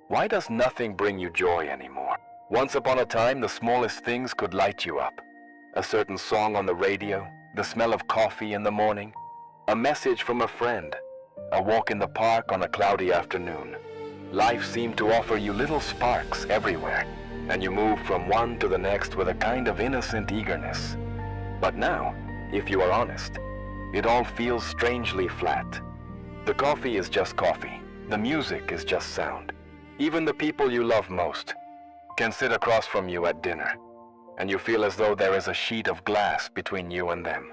Why does nothing bring you joy anymore? Once upon a time, the smallest things could light you up. A certain song on the radio, the smell of coffee in the morning, a message from a friend, a walk in the park on a cloudy afternoon. Life seemed to offer you little sparks everywhere, and you moved from one to the next with a kind of innocent eagerness. But now, if you are honest, it all feels strangely flat. The coffee is just coffee. The music is just sound. Even the people you love most can sit across from you at dinner, and you feel as though there is a sheet of glass between you and them.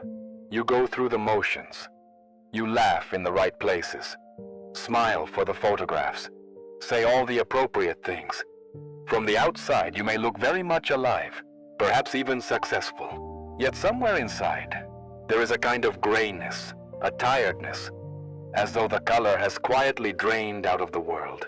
You go through the motions. You laugh in the right places, smile for the photographs, say all the appropriate things. From the outside, you may look very much alive, perhaps even successful. Yet somewhere inside, there is a kind of grayness, a tiredness, as though the color has quietly drained out of the world.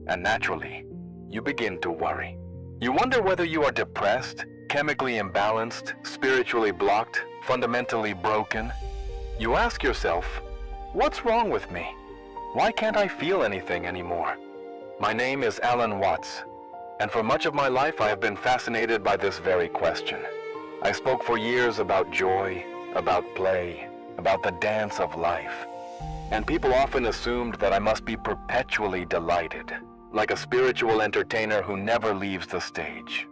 And naturally, you begin to worry. You wonder whether you are depressed, chemically imbalanced, spiritually blocked, fundamentally broken. You ask yourself, what's wrong with me? Why can't I feel anything anymore? My name is Alan Watts, and for much of my life I have been fascinated by this very question. I spoke for years about joy, about play, about the dance of life. And people often assumed that I must be perpetually delighted, like a spiritual entertainer who never leaves the stage.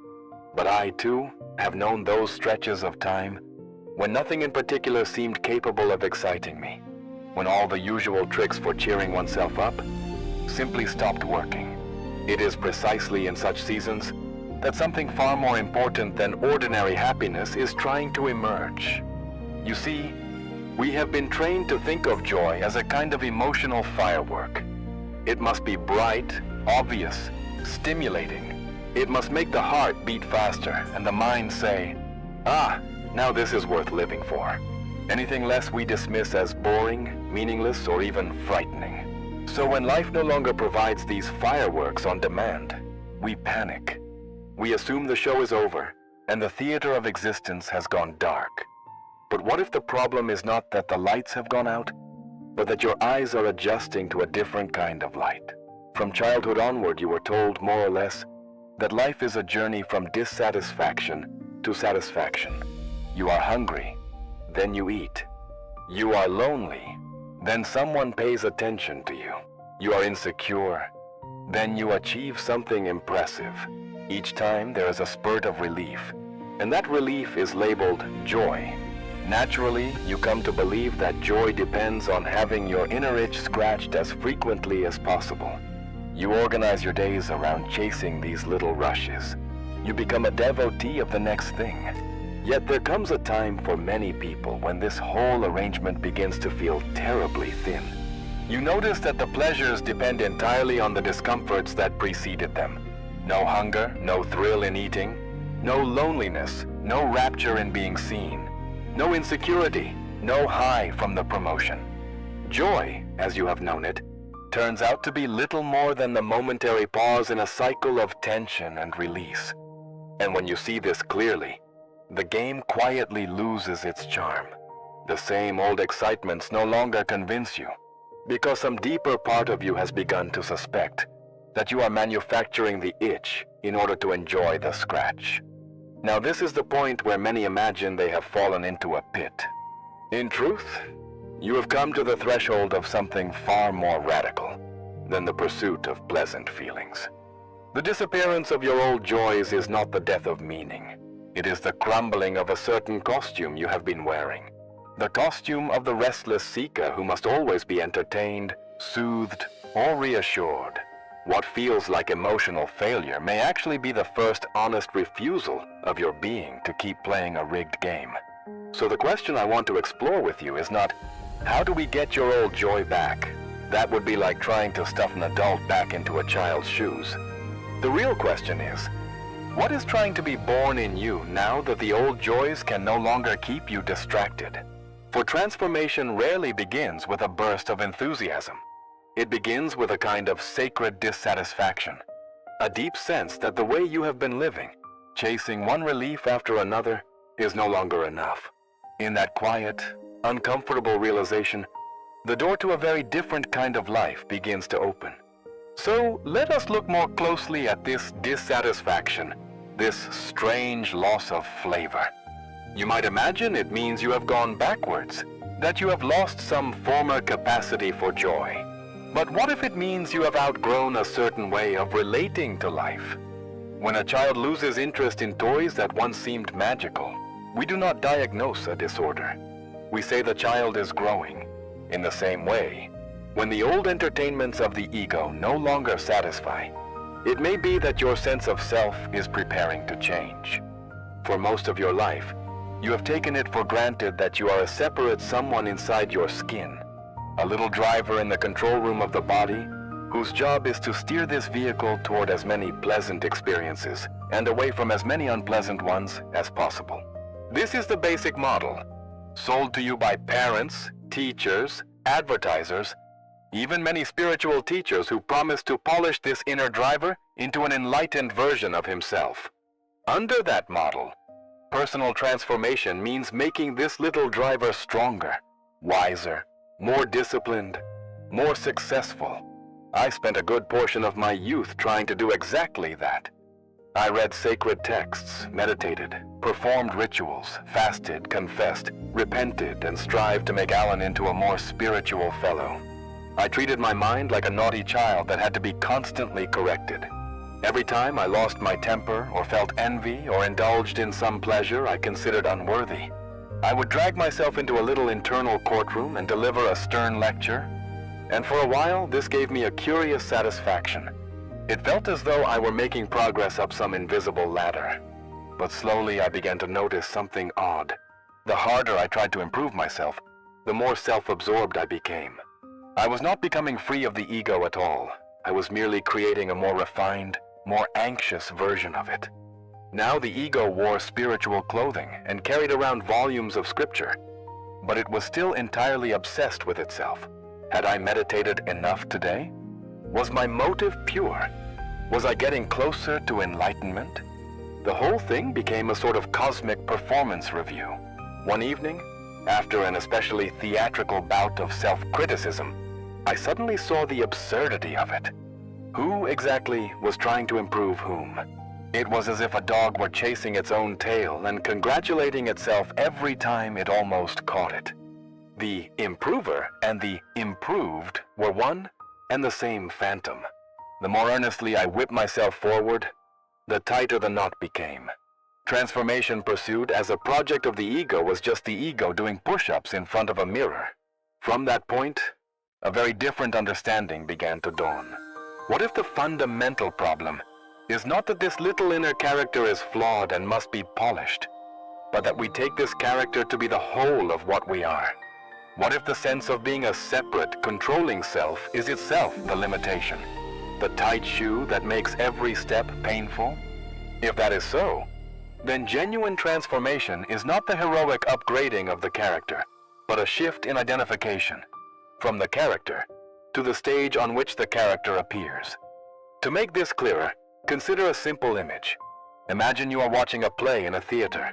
But I, too, have known those stretches of time when nothing in particular seemed capable of exciting me, when all the usual tricks for cheering oneself up simply stopped working. It is precisely in such seasons that something far more important than ordinary happiness is trying to emerge. You see, we have been trained to think of joy as a kind of emotional firework. It must be bright, obvious, stimulating. It must make the heart beat faster and the mind say, "Ah, now this is worth living for." Anything less we dismiss as boring, meaningless, or even frightening. So when life no longer provides these fireworks on demand, we panic. We assume the show is over and the theater of existence has gone dark. But what if the problem is not that the lights have gone out, but that your eyes are adjusting to a different kind of light? From childhood onward, you were told more or less that life is a journey from dissatisfaction to satisfaction. You are hungry, then you eat. You are lonely, then someone pays attention to you. You are insecure, then you achieve something impressive. Each time there is a spurt of relief, and that relief is labeled joy. Naturally, you come to believe that joy depends on having your inner itch scratched as frequently as possible. You organize your days around chasing these little rushes. You become a devotee of the next thing. Yet there comes a time for many people when this whole arrangement begins to feel terribly thin. You notice that the pleasures depend entirely on the discomforts that preceded them. No hunger, no thrill in eating, no loneliness, no rapture in being seen. No insecurity, no high from the promotion. Joy, as you have known it, turns out to be little more than the momentary pause in a cycle of tension and release. And when you see this clearly, the game quietly loses its charm. The same old excitements no longer convince you, because some deeper part of you has begun to suspect that you are manufacturing the itch in order to enjoy the scratch. Now this is the point where many imagine they have fallen into a pit. In truth, you have come to the threshold of something far more radical than the pursuit of pleasant feelings. The disappearance of your old joys is not the death of meaning. It is the crumbling of a certain costume you have been wearing. The costume of the restless seeker who must always be entertained, soothed, or reassured. What feels like emotional failure may actually be the first honest refusal of your being to keep playing a rigged game. So the question I want to explore with you is not, how do we get your old joy back? That would be like trying to stuff an adult back into a child's shoes. The real question is, what is trying to be born in you now that the old joys can no longer keep you distracted? For transformation rarely begins with a burst of enthusiasm. It begins with a kind of sacred dissatisfaction, a deep sense that the way you have been living, chasing one relief after another, is no longer enough. In that quiet, uncomfortable realization, the door to a very different kind of life begins to open. So let us look more closely at this dissatisfaction, this strange loss of flavor. You might imagine it means you have gone backwards, that you have lost some former capacity for joy. But what if it means you have outgrown a certain way of relating to life? When a child loses interest in toys that once seemed magical, we do not diagnose a disorder. We say the child is growing. In the same way, when the old entertainments of the ego no longer satisfy, it may be that your sense of self is preparing to change. For most of your life, you have taken it for granted that you are a separate someone inside your skin, a little driver in the control room of the body, whose job is to steer this vehicle toward as many pleasant experiences and away from as many unpleasant ones as possible. This is the basic model, sold to you by parents, teachers, advertisers, even many spiritual teachers who promise to polish this inner driver into an enlightened version of himself. Under that model, personal transformation means making this little driver stronger, wiser, more disciplined, more successful. I spent a good portion of my youth trying to do exactly that. I read sacred texts, meditated, performed rituals, fasted, confessed, repented, and strived to make Alan into a more spiritual fellow. I treated my mind like a naughty child that had to be constantly corrected. Every time I lost my temper or felt envy or indulged in some pleasure I considered unworthy, I would drag myself into a little internal courtroom and deliver a stern lecture. And for a while, this gave me a curious satisfaction. It felt as though I were making progress up some invisible ladder. But slowly I began to notice something odd. The harder I tried to improve myself, the more self-absorbed I became. I was not becoming free of the ego at all. I was merely creating a more refined, more anxious version of it. Now the ego wore spiritual clothing and carried around volumes of scripture, but it was still entirely obsessed with itself. Had I meditated enough today? Was my motive pure? Was I getting closer to enlightenment? The whole thing became a sort of cosmic performance review. One evening, after an especially theatrical bout of self-criticism, I suddenly saw the absurdity of it. Who exactly was trying to improve whom? It was as if a dog were chasing its own tail and congratulating itself every time it almost caught it. The improver and the improved were one and the same phantom. The more earnestly I whipped myself forward, the tighter the knot became. Transformation pursued as a project of the ego was just the ego doing push-ups in front of a mirror. From that point, a very different understanding began to dawn. What if the fundamental problem is not that this little inner character is flawed and must be polished, but that we take this character to be the whole of what we are? What if the sense of being a separate, controlling self is itself the limitation, the tight shoe that makes every step painful? If that is so, then genuine transformation is not the heroic upgrading of the character, but a shift in identification, from the character to the stage on which the character appears. To make this clearer, consider a simple image. Imagine you are watching a play in a theater.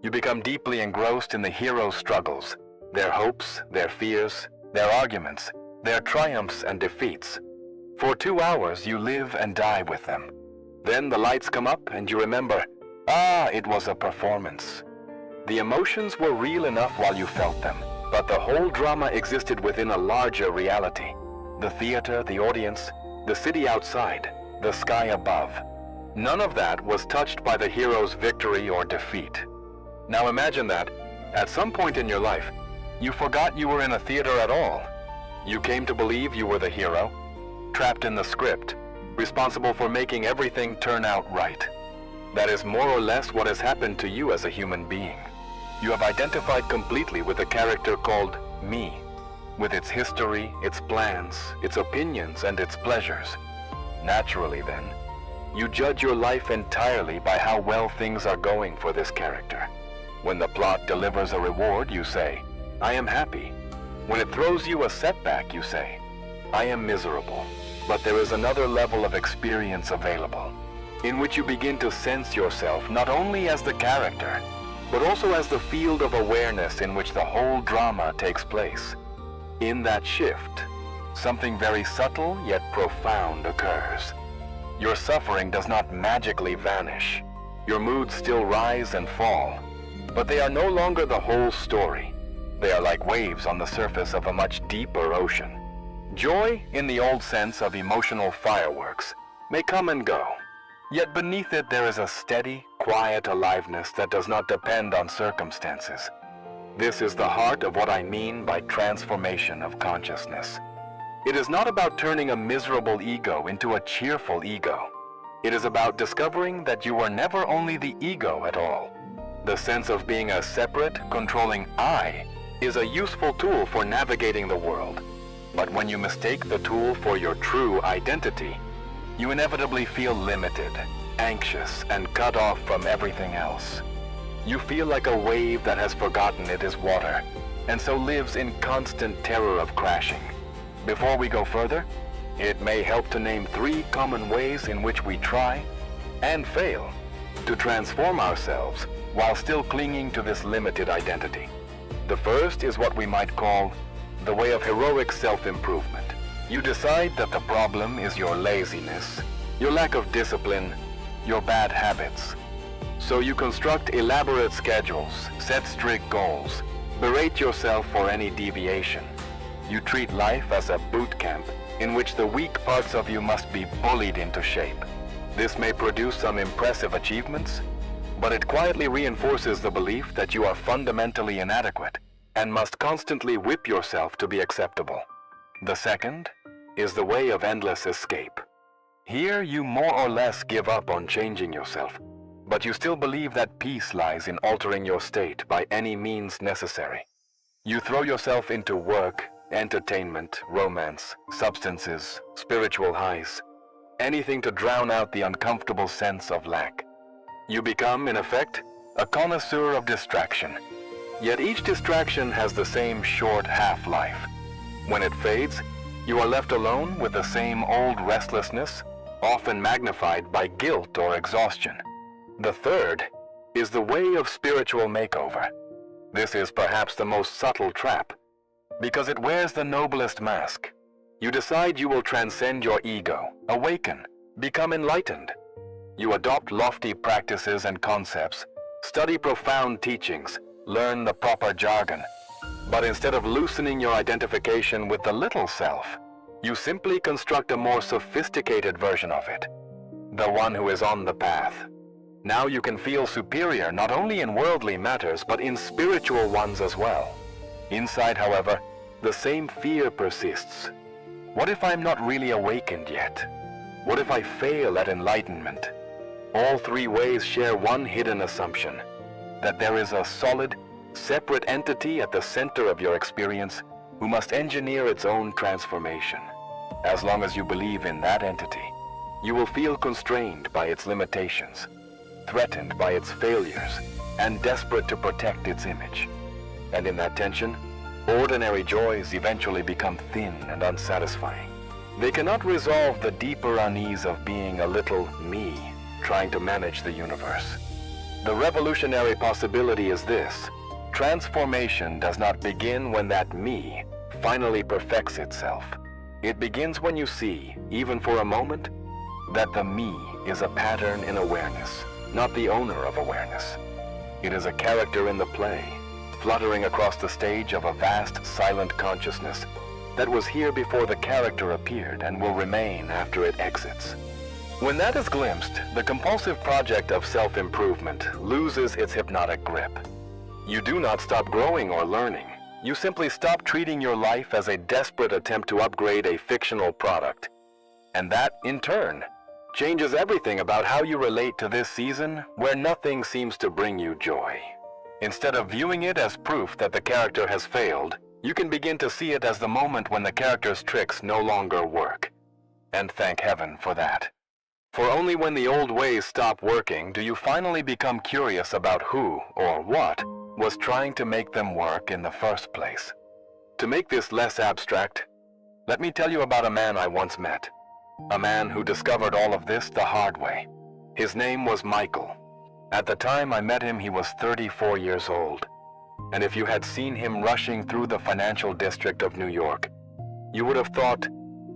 You become deeply engrossed in the hero's struggles, their hopes, their fears, their arguments, their triumphs and defeats. For 2 hours you live and die with them. Then the lights come up and you remember, it was a performance. The emotions were real enough while you felt them, but the whole drama existed within a larger reality. The theater, the audience, the city outside, the sky above. None of that was touched by the hero's victory or defeat. Now imagine that, at some point in your life, you forgot you were in a theater at all. You came to believe you were the hero, trapped in the script, responsible for making everything turn out right. That is more or less what has happened to you as a human being. You have identified completely with a character called me, with its history, its plans, its opinions, and its pleasures. Naturally then, you judge your life entirely by how well things are going for this character. When the plot delivers a reward, you say, I am happy. When it throws you a setback, you say, I am miserable. But there is another level of experience available, in which you begin to sense yourself not only as the character, but also as the field of awareness in which the whole drama takes place. In that shift, something very subtle yet profound occurs. Your suffering does not magically vanish. Your moods still rise and fall, but they are no longer the whole story. They are like waves on the surface of a much deeper ocean. Joy, in the old sense of emotional fireworks, may come and go, yet beneath it there is a steady, quiet aliveness that does not depend on circumstances. This is the heart of what I mean by transformation of consciousness. It is not about turning a miserable ego into a cheerful ego. It is about discovering that you were never only the ego at all. The sense of being a separate, controlling I is a useful tool for navigating the world. But when you mistake the tool for your true identity, you inevitably feel limited, anxious, and cut off from everything else. You feel like a wave that has forgotten it is water, and so lives in constant terror of crashing. Before we go further, it may help to name 3 common ways in which we try and fail to transform ourselves while still clinging to this limited identity. The first is what we might call the way of heroic self-improvement. You decide that the problem is your laziness, your lack of discipline, your bad habits. So you construct elaborate schedules, set strict goals, berate yourself for any deviation. You treat life as a boot camp in which the weak parts of you must be bullied into shape. This may produce some impressive achievements, but it quietly reinforces the belief that you are fundamentally inadequate and must constantly whip yourself to be acceptable. The second is the way of endless escape. Here you more or less give up on changing yourself, but you still believe that peace lies in altering your state by any means necessary. You throw yourself into work, entertainment, romance, substances, spiritual highs, anything to drown out the uncomfortable sense of lack. You become, in effect, a connoisseur of distraction. Yet each distraction has the same short half-life. When it fades, you are left alone with the same old restlessness, often magnified by guilt or exhaustion. The third is the way of spiritual makeover. This is perhaps the most subtle trap, because it wears the noblest mask. You decide you will transcend your ego, awaken, become enlightened. You adopt lofty practices and concepts, study profound teachings, learn the proper jargon. But instead of loosening your identification with the little self, you simply construct a more sophisticated version of it, the one who is on the path. Now you can feel superior not only in worldly matters, but in spiritual ones as well. Inside, however, the same fear persists. What if I'm not really awakened yet? What if I fail at enlightenment? All 3 ways share one hidden assumption, that there is a solid, separate entity at the center of your experience who must engineer its own transformation. As long as you believe in that entity, you will feel constrained by its limitations, threatened by its failures, and desperate to protect its image. And in that tension, ordinary joys eventually become thin and unsatisfying. They cannot resolve the deeper unease of being a little me trying to manage the universe. The revolutionary possibility is this: transformation does not begin when that me finally perfects itself. It begins when you see, even for a moment, that the me is a pattern in awareness, not the owner of awareness. It is a character in the play, fluttering across the stage of a vast, silent consciousness that was here before the character appeared and will remain after it exits. When that is glimpsed, the compulsive project of self-improvement loses its hypnotic grip. You do not stop growing or learning. You simply stop treating your life as a desperate attempt to upgrade a fictional product. And that, in turn, changes everything about how you relate to this season where nothing seems to bring you joy. Instead of viewing it as proof that the character has failed, you can begin to see it as the moment when the character's tricks no longer work. And thank heaven for that. For only when the old ways stop working do you finally become curious about who or what was trying to make them work in the first place. To make this less abstract, let me tell you about a man I once met. A man who discovered all of this the hard way. His name was Michael. At the time I met him, he was 34 years old. And if you had seen him rushing through the financial district of New York, You would have thought,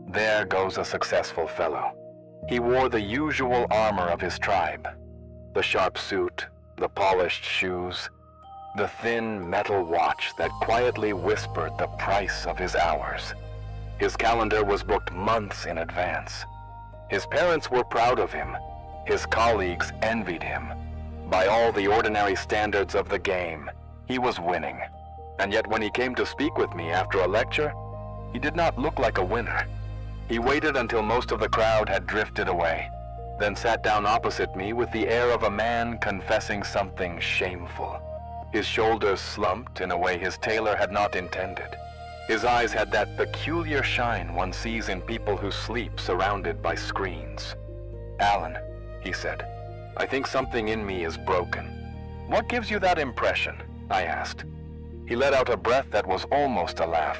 there goes a successful fellow. He wore the usual armor of his tribe, the sharp suit, the polished shoes, the thin metal watch that quietly whispered the price of his hours. His calendar was booked months in advance. His parents were proud of him. His colleagues envied him. By all the ordinary standards of the game, he was winning. And yet when he came to speak with me after a lecture, he did not look like a winner. He waited until most of the crowd had drifted away, then sat down opposite me with the air of a man confessing something shameful. His shoulders slumped in a way his tailor had not intended. His eyes had that peculiar shine one sees in people who sleep surrounded by screens. "Alan," he said, "I think something in me is broken." "What gives you that impression?" I asked. He let out a breath that was almost a laugh.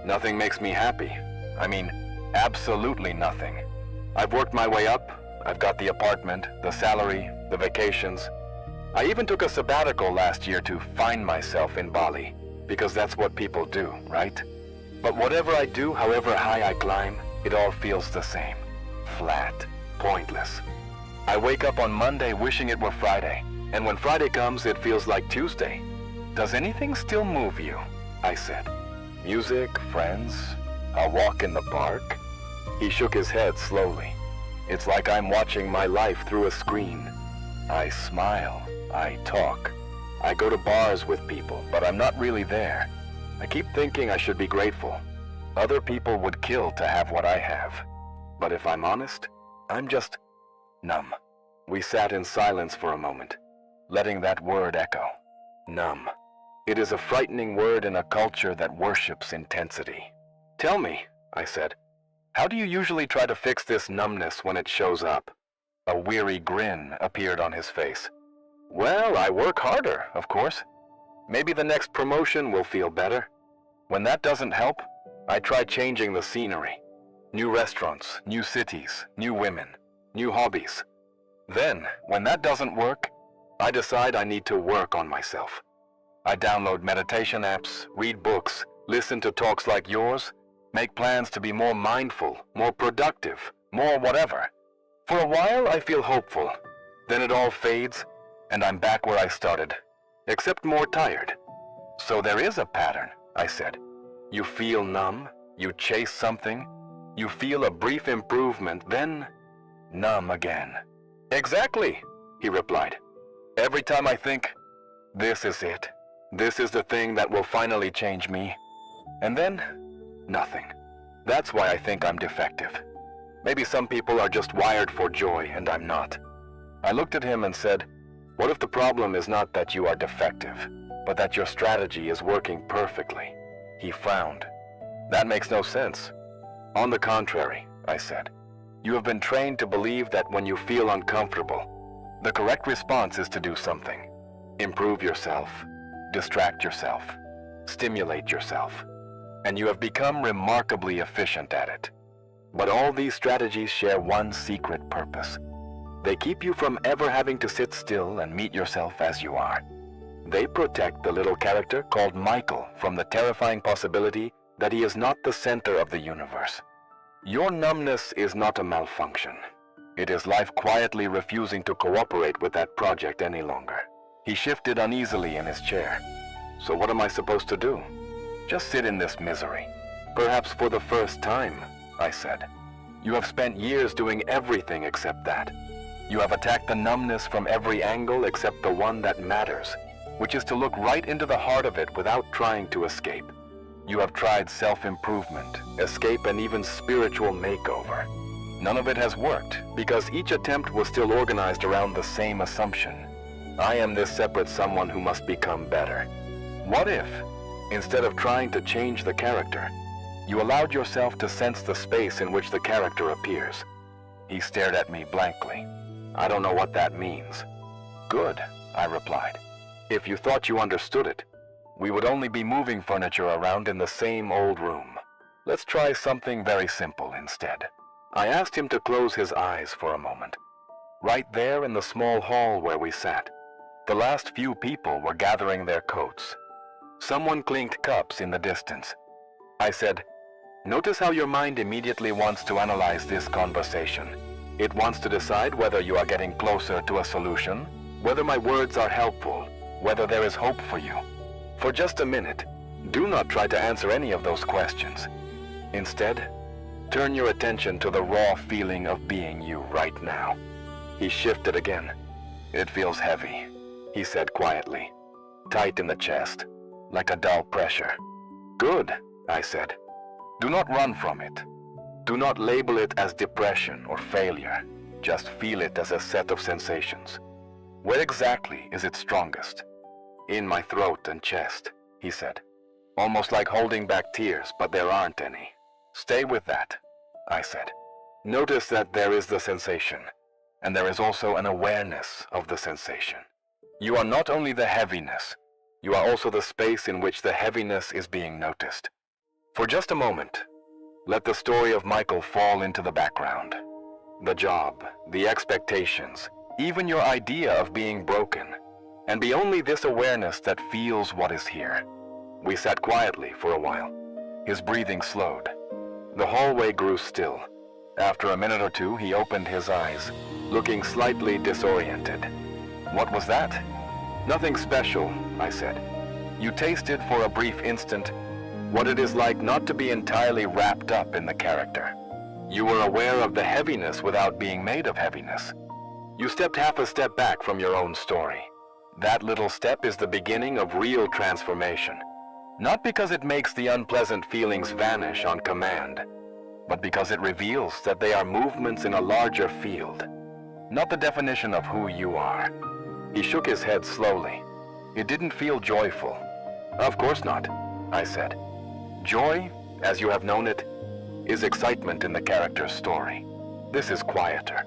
"Nothing makes me happy. I mean, absolutely nothing. I've worked my way up. I've got the apartment, the salary, the vacations. I even took a sabbatical last year to find myself in Bali, because that's what people do, right? But whatever I do, however high I climb, it all feels the same. Flat, pointless. I wake up on Monday wishing it were Friday, and when Friday comes, it feels like Tuesday. Does anything still move you?" I said. "Music, friends, a walk in the park?" He shook his head slowly. "It's like I'm watching my life through a screen. I smile, I talk. I go to bars with people, but I'm not really there. I keep thinking I should be grateful. Other people would kill to have what I have. But if I'm honest, I'm just numb." We sat in silence for a moment, letting that word echo. Numb. It is a frightening word in a culture that worships intensity. "Tell me," I said, "how do you usually try to fix this numbness when it shows up?" A weary grin appeared on his face. "Well, I work harder, of course. Maybe the next promotion will feel better. When that doesn't help, I try changing the scenery. New restaurants, new cities, new women, new hobbies. Then, when that doesn't work, I decide I need to work on myself. I download meditation apps, read books, listen to talks like yours, make plans to be more mindful, more productive, more whatever. For a while, I feel hopeful. Then it all fades, and I'm back where I started, except more tired." "So there is a pattern," I said. "You feel numb, you chase something, you feel a brief improvement, then numb again." "Exactly," he replied. "Every time I think, this is it. This is the thing that will finally change me. And then, nothing. That's why I think I'm defective. Maybe some people are just wired for joy and I'm not." I looked at him and said, "What if the problem is not that you are defective, but that your strategy is working perfectly?" He frowned. "That makes no sense." "On the contrary," I said, "you have been trained to believe that when you feel uncomfortable, the correct response is to do something. Improve yourself, distract yourself, stimulate yourself. And you have become remarkably efficient at it. But all these strategies share one secret purpose. They keep you from ever having to sit still and meet yourself as you are. They protect the little character called Michael from the terrifying possibility that he is not the center of the universe. Your numbness is not a malfunction. It is life quietly refusing to cooperate with that project any longer." He shifted uneasily in his chair. "So what am I supposed to do?" "Just sit in this misery. Perhaps for the first time," I said. "You have spent years doing everything except that. You have attacked the numbness from every angle except the one that matters, which is to look right into the heart of it without trying to escape. You have tried self-improvement, escape, and even spiritual makeover. None of it has worked because each attempt was still organized around the same assumption. I am this separate someone who must become better. What if, instead of trying to change the character, you allowed yourself to sense the space in which the character appears?" He stared at me blankly. "I don't know what that means." "Good," I replied. "If you thought you understood it, we would only be moving furniture around in the same old room. Let's try something very simple instead." I asked him to close his eyes for a moment. Right there in the small hall where we sat, the last few people were gathering their coats. Someone clinked cups in the distance. I said, Notice how your mind immediately wants to analyze this conversation. It wants to decide whether you are getting closer to a solution, whether my words are helpful, whether there is hope for you. For just a minute, do not try to answer any of those questions. Instead, turn your attention to the raw feeling of being you right now. He shifted again. It feels heavy, he said quietly, tight in the chest, like a dull pressure. Good, I said. Do not run from it. Do not label it as depression or failure. Just feel it as a set of sensations. Where exactly is it strongest? In my throat and chest, he said. Almost like holding back tears, but there aren't any. Stay with that, I said. Notice that there is the sensation, and there is also an awareness of the sensation. You are not only the heaviness, you are also the space in which the heaviness is being noticed. For just a moment, let the story of Michael fall into the background. The job, the expectations, even your idea of being broken, and be only this awareness that feels what is here. We sat quietly for a while. His breathing slowed. The hallway grew still. After a minute or two, he opened his eyes, looking slightly disoriented. What was that? Nothing special, I said. You tasted for a brief instant what it is like not to be entirely wrapped up in the character. You were aware of the heaviness without being made of heaviness. You stepped half a step back from your own story. That little step is the beginning of real transformation. Not because it makes the unpleasant feelings vanish on command, but because it reveals that they are movements in a larger field, not the definition of who you are. He shook his head slowly. It didn't feel joyful. Of course not, I said. Joy, as you have known it, is excitement in the character's story. This is quieter.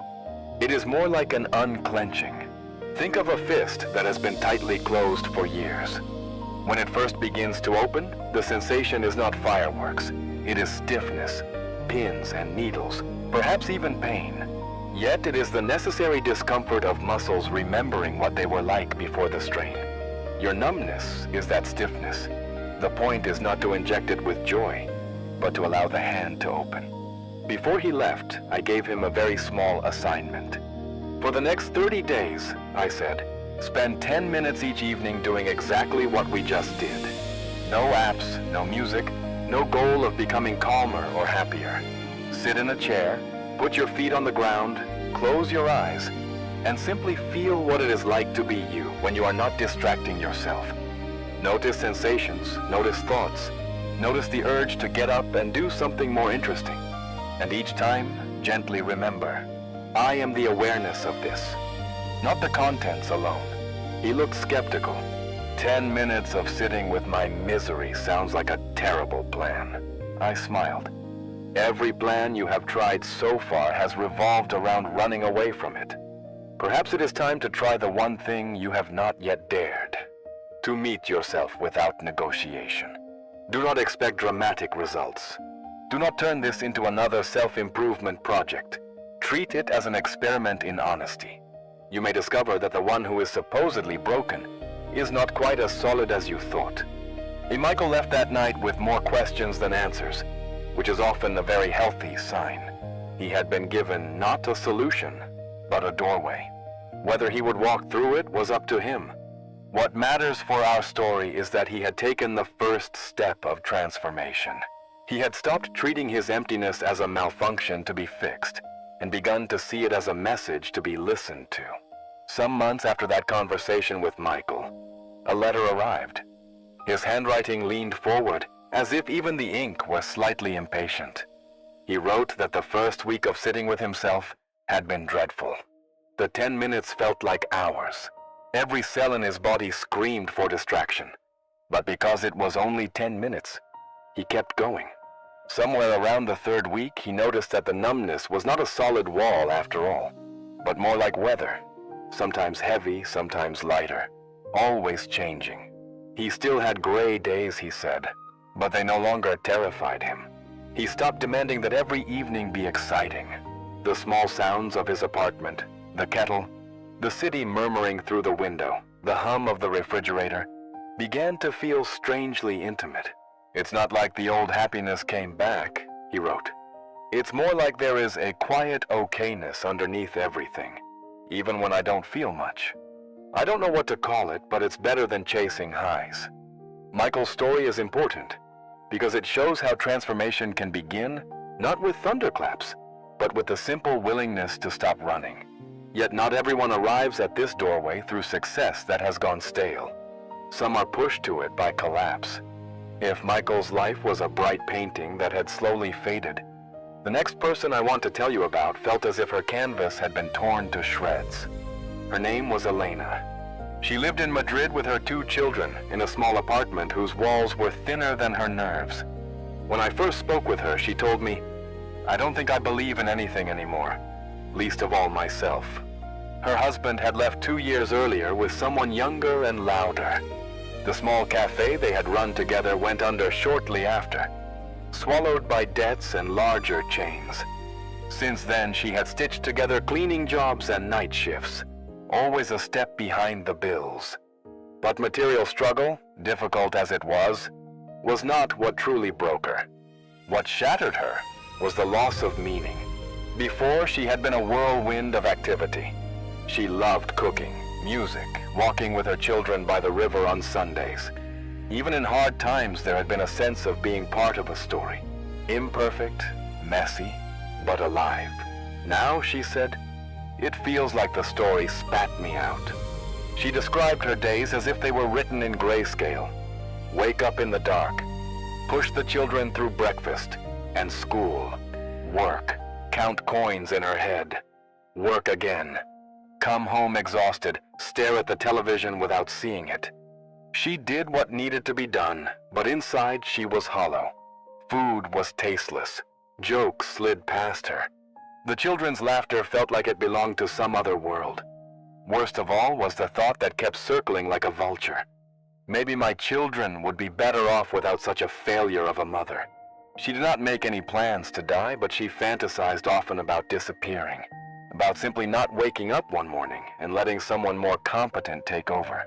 It is more like an unclenching. Think of a fist that has been tightly closed for years. When it first begins to open, the sensation is not fireworks. It is stiffness, pins and needles, perhaps even pain. Yet it is the necessary discomfort of muscles remembering what they were like before the strain. Your numbness is that stiffness. The point is not to inject it with joy, but to allow the hand to open. Before he left, I gave him a very small assignment. For the next 30 days, I said, spend 10 minutes each evening doing exactly what we just did. No apps, no music, no goal of becoming calmer or happier. Sit in a chair, put your feet on the ground, close your eyes, and simply feel what it is like to be you when you are not distracting yourself. Notice sensations, notice thoughts, notice the urge to get up and do something more interesting. And each time, gently remember, I am the awareness of this, not the contents alone. He looked skeptical. 10 minutes of sitting with my misery sounds like a terrible plan. I smiled. Every plan you have tried so far has revolved around running away from it. Perhaps it is time to try the one thing you have not yet dared. To meet yourself without negotiation. Do not expect dramatic results. Do not turn this into another self-improvement project. Treat it as an experiment in honesty. You may discover that the one who is supposedly broken is not quite as solid as you thought. Michael left that night with more questions than answers, which is often a very healthy sign. He had been given not a solution, but a doorway. Whether he would walk through it was up to him. What matters for our story is that he had taken the first step of transformation. He had stopped treating his emptiness as a malfunction to be fixed, and begun to see it as a message to be listened to. Some months after that conversation with Michael, a letter arrived. His handwriting leaned forward, as if even the ink was slightly impatient. He wrote that the first week of sitting with himself had been dreadful. The 10 minutes felt like hours. Every cell in his body screamed for distraction. But because it was only 10 minutes, he kept going. Somewhere around the third week, he noticed that the numbness was not a solid wall after all, but more like weather, sometimes heavy, sometimes lighter, always changing. He still had gray days, he said, but they no longer terrified him. He stopped demanding that every evening be exciting. The small sounds of his apartment, the kettle, the city murmuring through the window, the hum of the refrigerator, began to feel strangely intimate. It's not like the old happiness came back, he wrote. It's more like there is a quiet okayness underneath everything, even when I don't feel much. I don't know what to call it, but it's better than chasing highs. Michael's story is important because it shows how transformation can begin not with thunderclaps, but with the simple willingness to stop running. Yet not everyone arrives at this doorway through success that has gone stale. Some are pushed to it by collapse. If Michael's life was a bright painting that had slowly faded, the next person I want to tell you about felt as if her canvas had been torn to shreds. Her name was Elena. She lived in Madrid with her 2 children in a small apartment whose walls were thinner than her nerves. When I first spoke with her, she told me, "I don't think I believe in anything anymore, least of all myself." Her husband had left 2 years earlier with someone younger and louder. The small cafe they had run together went under shortly after, swallowed by debts and larger chains. Since then, she had stitched together cleaning jobs and night shifts, always a step behind the bills. But material struggle, difficult as it was not what truly broke her. What shattered her was the loss of meaning. Before, she had been a whirlwind of activity. She loved cooking, music, walking with her children by the river on Sundays. Even in hard times, there had been a sense of being part of a story. Imperfect, messy, but alive. Now, she said, it feels like the story spat me out. She described her days as if they were written in grayscale. Wake up in the dark, push the children through breakfast, and school, work, count coins in her head, work again, come home exhausted, stare at the television without seeing it. She did what needed to be done, but inside she was hollow. Food was tasteless. Jokes slid past her. The children's laughter felt like it belonged to some other world. Worst of all was the thought that kept circling like a vulture. Maybe my children would be better off without such a failure of a mother. She did not make any plans to die, but she fantasized often about disappearing, about simply not waking up one morning and letting someone more competent take over.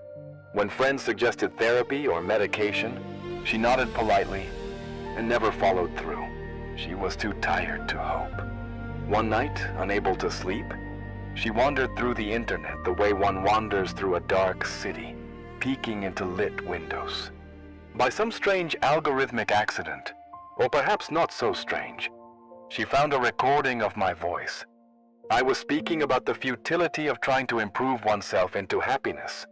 When friends suggested therapy or medication, she nodded politely and never followed through. She was too tired to hope. One night, unable to sleep, she wandered through the internet the way one wanders through a dark city, peeking into lit windows. By some strange algorithmic accident, or perhaps not so strange, she found a recording of my voice. I was speaking about the futility of trying to improve oneself into happiness,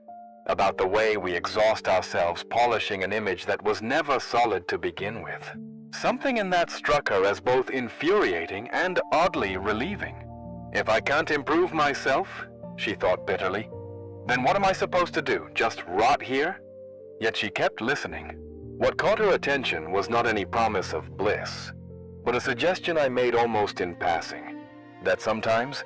about the way we exhaust ourselves polishing an image that was never solid to begin with. Something in that struck her as both infuriating and oddly relieving. If I can't improve myself, she thought bitterly, then what am I supposed to do, just rot here? Yet she kept listening. What caught her attention was not any promise of bliss, but a suggestion I made almost in passing, that sometimes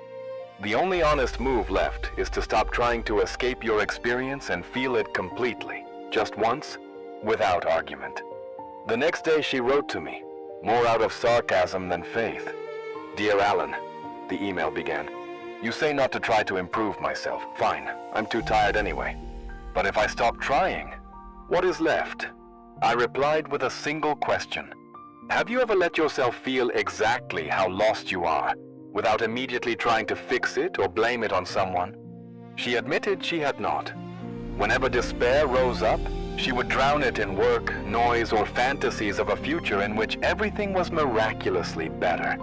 the only honest move left is to stop trying to escape your experience and feel it completely, just once, without argument. The next day she wrote to me, more out of sarcasm than faith. "Dear Alan," the email began, "you say not to try to improve myself. Fine, I'm too tired anyway. But if I stop trying, what is left?" I replied with a single question. Have you ever let yourself feel exactly how lost you are, without immediately trying to fix it or blame it on someone? She admitted she had not. Whenever despair rose up, she would drown it in work, noise, or fantasies of a future in which everything was miraculously better.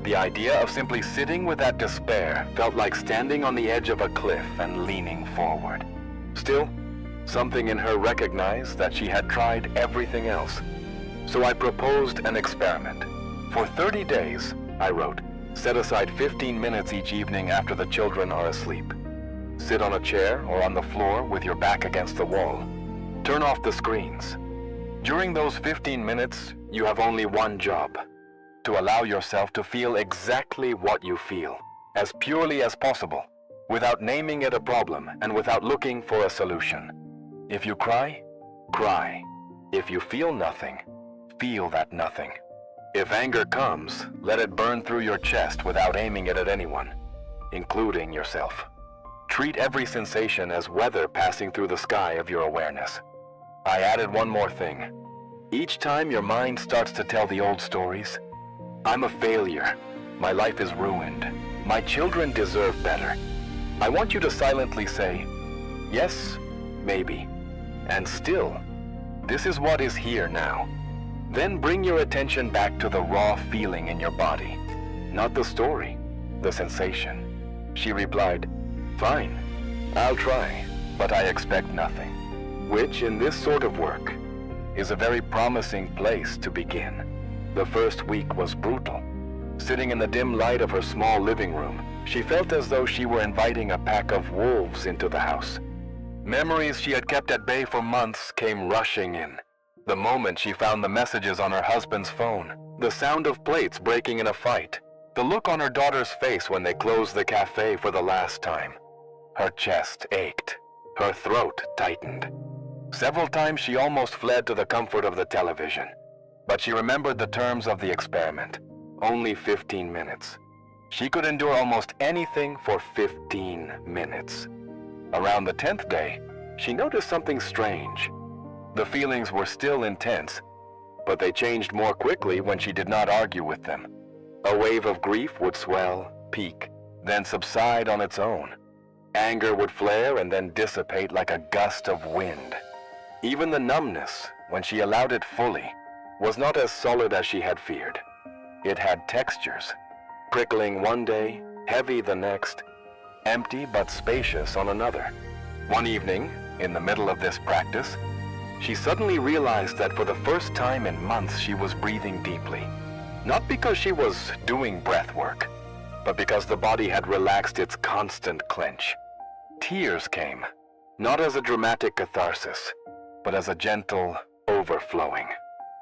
The idea of simply sitting with that despair felt like standing on the edge of a cliff and leaning forward. Still, something in her recognized that she had tried everything else. So I proposed an experiment. For 30 days, I wrote, set aside 15 minutes each evening after the children are asleep. Sit on a chair or on the floor with your back against the wall. Turn off the screens. During those 15 minutes, you have only one job: to allow yourself to feel exactly what you feel, as purely as possible, without naming it a problem and without looking for a solution. If you cry, cry. If you feel nothing, feel that nothing. If anger comes, let it burn through your chest without aiming it at anyone, including yourself. Treat every sensation as weather passing through the sky of your awareness. I added one more thing. Each time your mind starts to tell the old stories, I'm a failure, my life is ruined, my children deserve better, I want you to silently say, yes, maybe, and still, this is what is here now. Then bring your attention back to the raw feeling in your body, not the story, the sensation. She replied, fine, I'll try, but I expect nothing. Which, in this sort of work, is a very promising place to begin. The first week was brutal. Sitting in the dim light of her small living room, she felt as though she were inviting a pack of wolves into the house. Memories she had kept at bay for months came rushing in. The moment she found the messages on her husband's phone, the sound of plates breaking in a fight, the look on her daughter's face when they closed the cafe for the last time. Her chest ached. Her throat tightened. Several times she almost fled to the comfort of the television. But she remembered the terms of the experiment. Only 15 minutes. She could endure almost anything for 15 minutes. Around the 10th day, she noticed something strange. The feelings were still intense, but they changed more quickly when she did not argue with them. A wave of grief would swell, peak, then subside on its own. Anger would flare and then dissipate like a gust of wind. Even the numbness, when she allowed it fully, was not as solid as she had feared. It had textures, prickling one day, heavy the next, empty but spacious on another. One evening, in the middle of this practice, she suddenly realized that for the first time in months she was breathing deeply. Not because she was doing breath work, but because the body had relaxed its constant clench. Tears came, not as a dramatic catharsis, but as a gentle overflowing.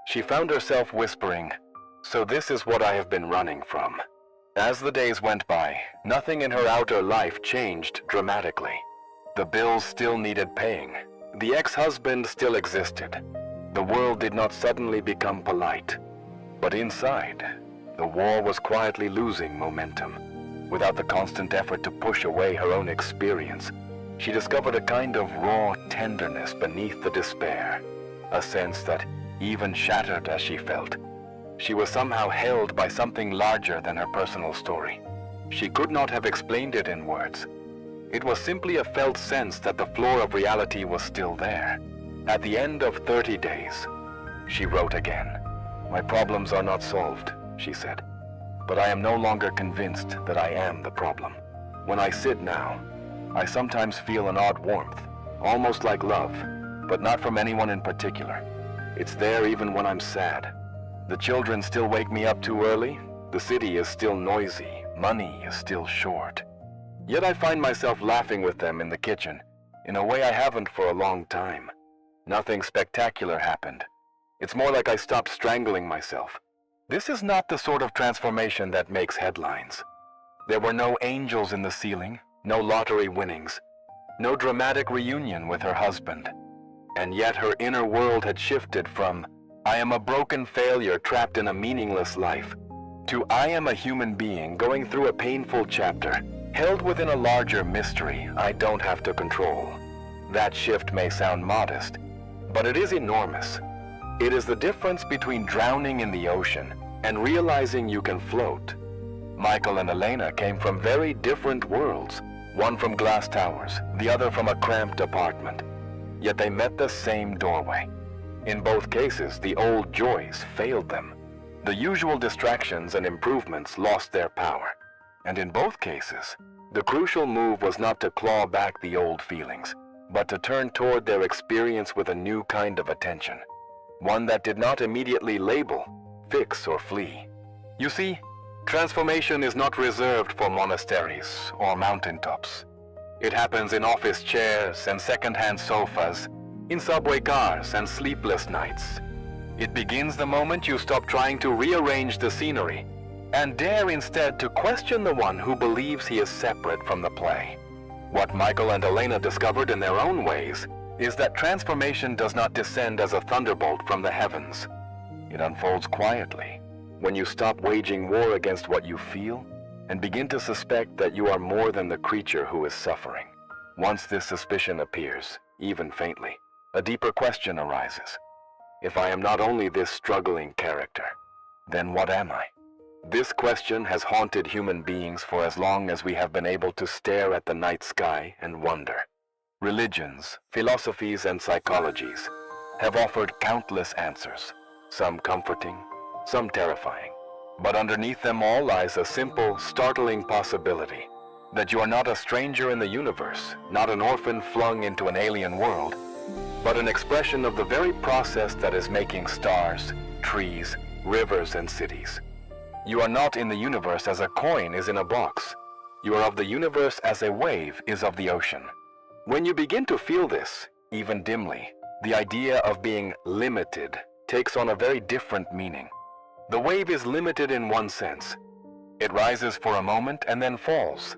She found herself whispering, "So this is what I have been running from." As the days went by, nothing in her outer life changed dramatically. The bills still needed paying. The ex-husband still existed. The world did not suddenly become polite. But inside, the war was quietly losing momentum. Without the constant effort to push away her own experience, she discovered a kind of raw tenderness beneath the despair, a sense that, even shattered as she felt, she was somehow held by something larger than her personal story. She could not have explained it in words. It was simply a felt sense that the floor of reality was still there. At the end of 30 days, she wrote again. "My problems are not solved," she said, "but I am no longer convinced that I am the problem. When I sit now, I sometimes feel an odd warmth, almost like love, but not from anyone in particular. It's there even when I'm sad. The children still wake me up too early, the city is still noisy, money is still short. Yet I find myself laughing with them in the kitchen, in a way I haven't for a long time. Nothing spectacular happened. It's more like I stopped strangling myself. This is not the sort of transformation that makes headlines. There were no angels in the ceiling, no lottery winnings, no dramatic reunion with her husband. And yet her inner world had shifted from, I am a broken failure trapped in a meaningless life, to I am a human being going through a painful chapter, held within a larger mystery I don't have to control. That shift may sound modest, but it is enormous. It is the difference between drowning in the ocean and realizing you can float. Michael and Elena came from very different worlds, one from glass towers, the other from a cramped apartment. Yet they met the same doorway. In both cases, the old joys failed them. The usual distractions and improvements lost their power. And in both cases, the crucial move was not to claw back the old feelings, but to turn toward their experience with a new kind of attention. One that did not immediately label, fix, or flee. You see, transformation is not reserved for monasteries or mountaintops. It happens in office chairs and second-hand sofas, in subway cars and sleepless nights. It begins the moment you stop trying to rearrange the scenery and dare instead to question the one who believes he is separate from the play. What Michael and Elena discovered in their own ways is that transformation does not descend as a thunderbolt from the heavens. It unfolds quietly, when you stop waging war against what you feel and begin to suspect that you are more than the creature who is suffering. Once this suspicion appears, even faintly, a deeper question arises. If I am not only this struggling character, then what am I? This question has haunted human beings for as long as we have been able to stare at the night sky and wonder. Religions, philosophies, and psychologies have offered countless answers, some comforting, some terrifying. But underneath them all lies a simple, startling possibility that you are not a stranger in the universe, not an orphan flung into an alien world, but an expression of the very process that is making stars, trees, rivers, and cities. You are not in the universe as a coin is in a box. You are of the universe as a wave is of the ocean. When you begin to feel this, even dimly, the idea of being limited takes on a very different meaning. The wave is limited in one sense. It rises for a moment and then falls.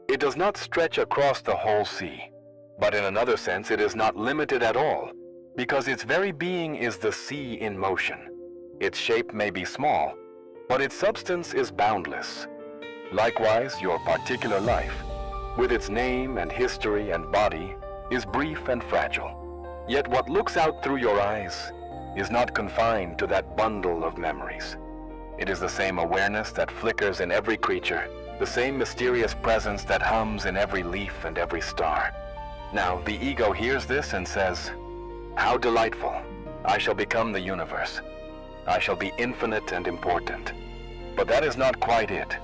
It does not stretch across the whole sea. But in another sense, it is not limited at all, because its very being is the sea in motion. Its shape may be small, but its substance is boundless. Likewise, your particular life, with its name and history and body, is brief and fragile. Yet what looks out through your eyes is not confined to that bundle of memories. It is the same awareness that flickers in every creature, the same mysterious presence that hums in every leaf and every star. Now, the ego hears this and says, "How delightful! I shall become the universe. I shall be infinite and important." But that is not quite it.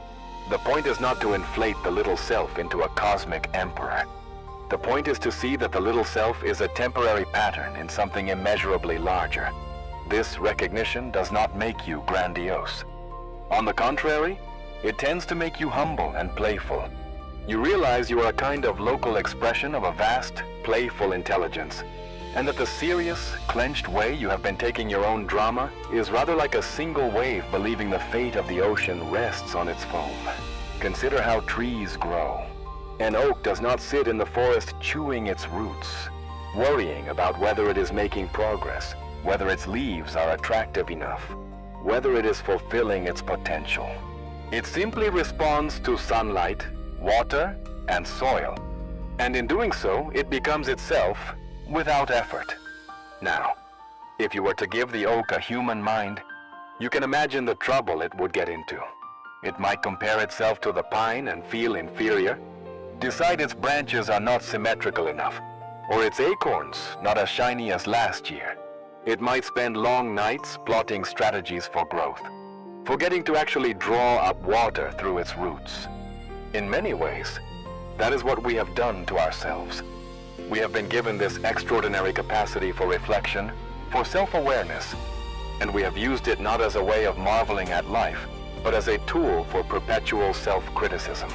The point is not to inflate the little self into a cosmic emperor. The point is to see that the little self is a temporary pattern in something immeasurably larger. This recognition does not make you grandiose. On the contrary, it tends to make you humble and playful. You realize you are a kind of local expression of a vast, playful intelligence, and that the serious, clenched way you have been taking your own drama is rather like a single wave believing the fate of the ocean rests on its foam. Consider how trees grow. An oak does not sit in the forest chewing its roots, worrying about whether it is making progress, whether its leaves are attractive enough, whether it is fulfilling its potential. It simply responds to sunlight, water, and soil, and in doing so, it becomes itself without effort. Now, if you were to give the oak a human mind, you can imagine the trouble it would get into. It might compare itself to the pine and feel inferior, decide its branches are not symmetrical enough, or its acorns not as shiny as last year. It might spend long nights plotting strategies for growth, forgetting to actually draw up water through its roots. In many ways, that is what we have done to ourselves. We have been given this extraordinary capacity for reflection, for self-awareness, and we have used it not as a way of marveling at life, but as a tool for perpetual self-criticism.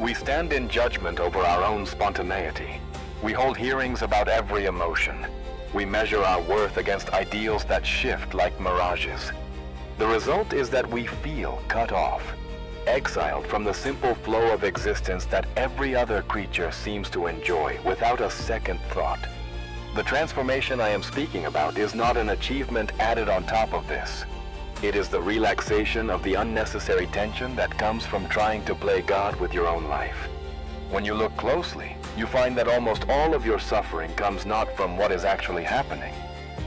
We stand in judgment over our own spontaneity. We hold hearings about every emotion. We measure our worth against ideals that shift like mirages. The result is that we feel cut off, exiled from the simple flow of existence that every other creature seems to enjoy without a second thought. The transformation I am speaking about is not an achievement added on top of this. It is the relaxation of the unnecessary tension that comes from trying to play God with your own life. When you look closely, you find that almost all of your suffering comes not from what is actually happening,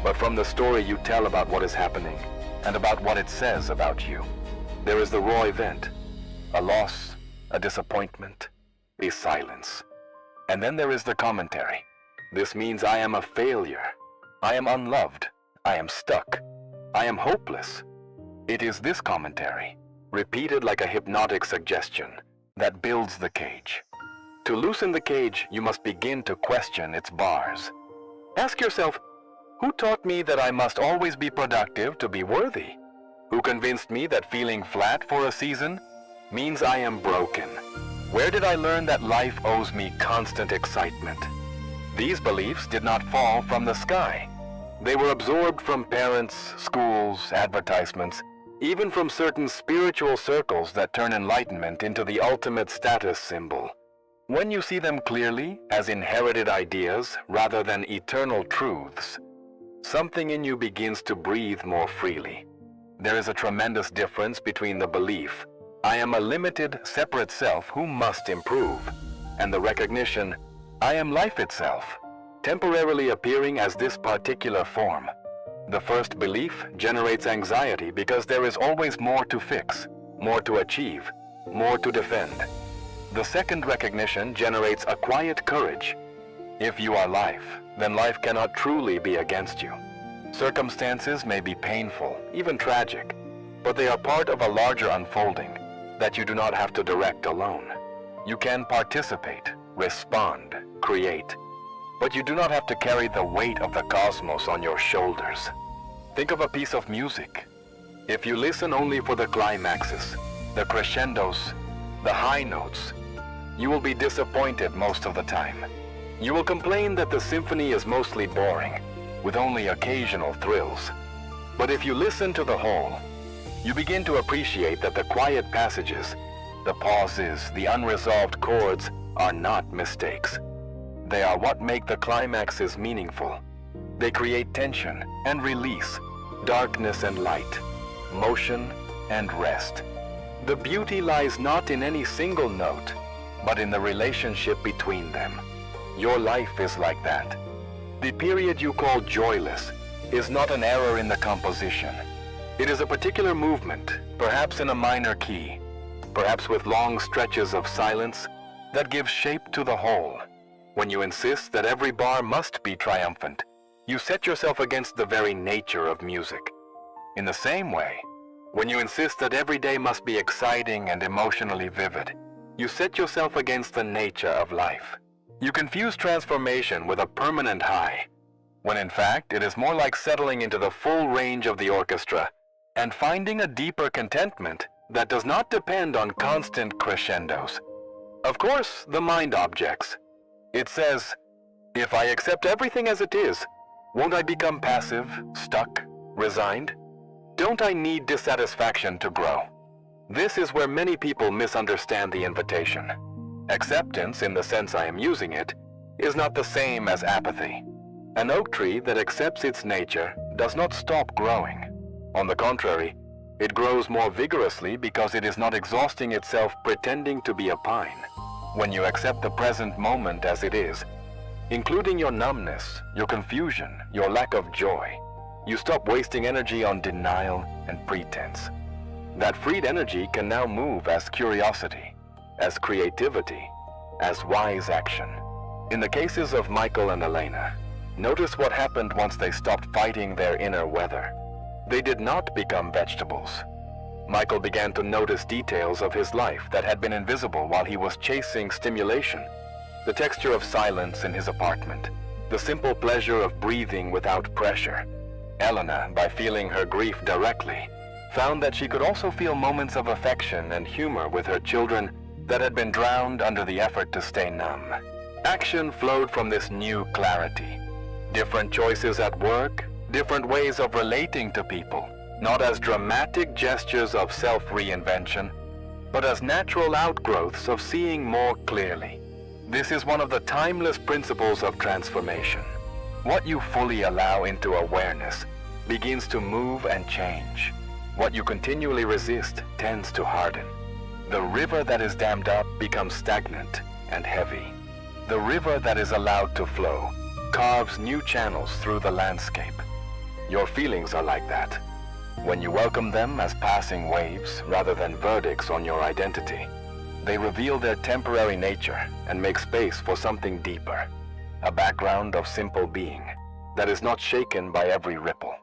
but from the story you tell about what is happening and about what it says about you. There is the raw event, a loss, a disappointment, a silence. And then there is the commentary. This means I am a failure. I am unloved. I am stuck. I am hopeless. It is this commentary, repeated like a hypnotic suggestion, that builds the cage. To loosen the cage, you must begin to question its bars. Ask yourself, who taught me that I must always be productive to be worthy? Who convinced me that feeling flat for a season means I am broken? Where did I learn that life owes me constant excitement? These beliefs did not fall from the sky. They were absorbed from parents, schools, advertisements, even from certain spiritual circles that turn enlightenment into the ultimate status symbol. When you see them clearly as inherited ideas rather than eternal truths, something in you begins to breathe more freely. There is a tremendous difference between the belief, I am a limited, separate self who must improve, and the recognition, I am life itself, temporarily appearing as this particular form. The first belief generates anxiety because there is always more to fix, more to achieve, more to defend. The second recognition generates a quiet courage. If you are life, then life cannot truly be against you. Circumstances may be painful, even tragic, but they are part of a larger unfolding that you do not have to direct alone. You can participate, respond, create, but you do not have to carry the weight of the cosmos on your shoulders. Think of a piece of music. If you listen only for the climaxes, the crescendos, the high notes, you will be disappointed most of the time. You will complain that the symphony is mostly boring, with only occasional thrills. But if you listen to the whole, you begin to appreciate that the quiet passages, the pauses, the unresolved chords are not mistakes. They are what make the climaxes meaningful. They create tension and release, darkness and light, motion and rest. The beauty lies not in any single note, but in the relationship between them. Your life is like that. The period you call joyless is not an error in the composition. It is a particular movement, perhaps in a minor key, perhaps with long stretches of silence that give shape to the whole. When you insist that every bar must be triumphant, you set yourself against the very nature of music. In the same way, when you insist that every day must be exciting and emotionally vivid, you set yourself against the nature of life. You confuse transformation with a permanent high, when in fact it is more like settling into the full range of the orchestra and finding a deeper contentment that does not depend on constant crescendos. Of course, the mind objects. It says, if I accept everything as it is, won't I become passive, stuck, resigned? Don't I need dissatisfaction to grow? This is where many people misunderstand the invitation. Acceptance, in the sense I am using it, is not the same as apathy. An oak tree that accepts its nature does not stop growing. On the contrary, it grows more vigorously because it is not exhausting itself pretending to be a pine. When you accept the present moment as it is, including your numbness, your confusion, your lack of joy, you stop wasting energy on denial and pretense. That freed energy can now move as curiosity, as creativity, as wise action. In the cases of Michael and Elena, notice what happened once they stopped fighting their inner weather. They did not become vegetables. Michael began to notice details of his life that had been invisible while he was chasing stimulation. The texture of silence in his apartment, the simple pleasure of breathing without pressure. Elena, by feeling her grief directly, found that she could also feel moments of affection and humor with her children that had been drowned under the effort to stay numb. Action flowed from this new clarity. Different choices at work, different ways of relating to people, not as dramatic gestures of self-reinvention, but as natural outgrowths of seeing more clearly. This is one of the timeless principles of transformation. What you fully allow into awareness begins to move and change. What you continually resist tends to harden. The river that is dammed up becomes stagnant and heavy. The river that is allowed to flow carves new channels through the landscape. Your feelings are like that. When you welcome them as passing waves rather than verdicts on your identity, they reveal their temporary nature and make space for something deeper, a background of simple being that is not shaken by every ripple.